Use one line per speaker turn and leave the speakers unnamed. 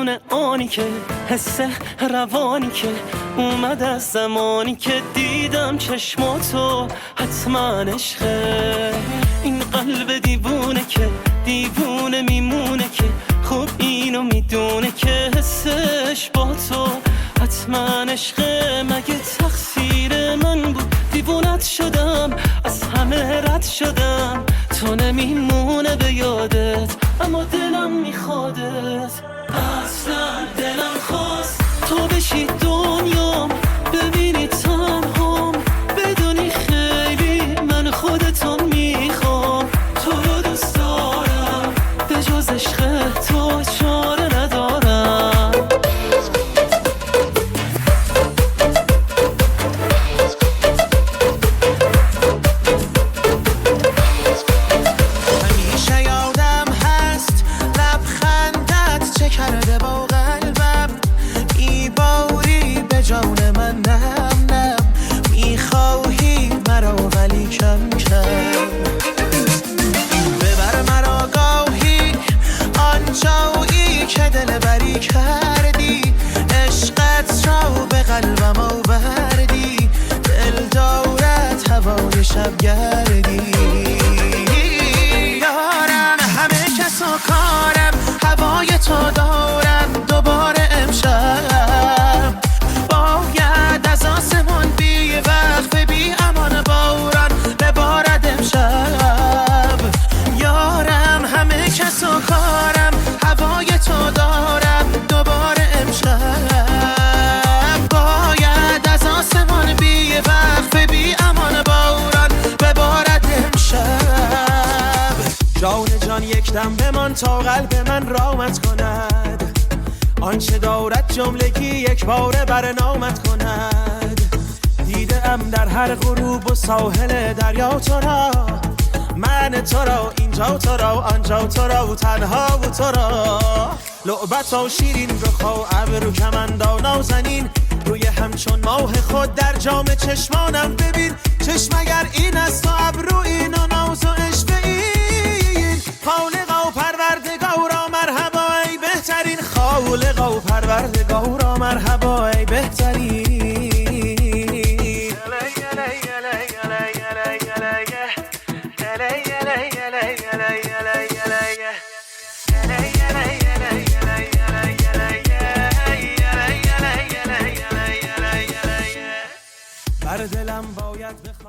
میمونه آنی که حس روانی که اومد از زمانی که دیدم چشماتو حتما عشقه. این قلب دیوونه که دیوونه میمونه که خوب اینو میدونه که حسش با تو حتما عشقه. مگه تقصیر من بود دیوونت شدم، از همه رد شدم، تو نمیمونه به یادت اما دلم میخوادت. اصلا دلم خواست تو بشی دنیام، ببینی تنهام، بدونی خیلی من خودتو میخوام. تو رو دوست دارم، به جز عشق تو چاره ندارم.
همیشه یادم هست لبخندت چه کرده با قلبم، میباری به جان من نم نم، میخواهی مرا ولی کم کم. ببر مرا گاهی آنجایی که دل بری کردی، عشقت را به قلبم آوردی، دل دارد هوای شب گردی. یارم همه کس و کارم، هوای تو دارم دوباره امشب. باید از آسمان بی وقت بی امان باران ببارد امشب. یارم همه کس و کارم، هوای تو دارم دوباره امشب. باید از آسمان بی وقت بی امان باران ببارد امشب. جان جان یک دم بمان تا قلب من رامت کند، آنچه دارد جملگی یک باره برنامت کند. دیده ام در هر غروب و ساحل دریا تو را، من تو را اینجا تو را آنجا تو را و تنها و تو را. لعبت و شیرین رخا ابرو کمندا نازنین، روی همچون ماه خود در جام چشمانم ببین. چشم اگر این است و ابرو این و ناز و عشق این، خالقا و پروردگارا مرحبا ای بهترین، خالقا و پروردگارا مرحبا ای بهترین. بر دلم باید بخوام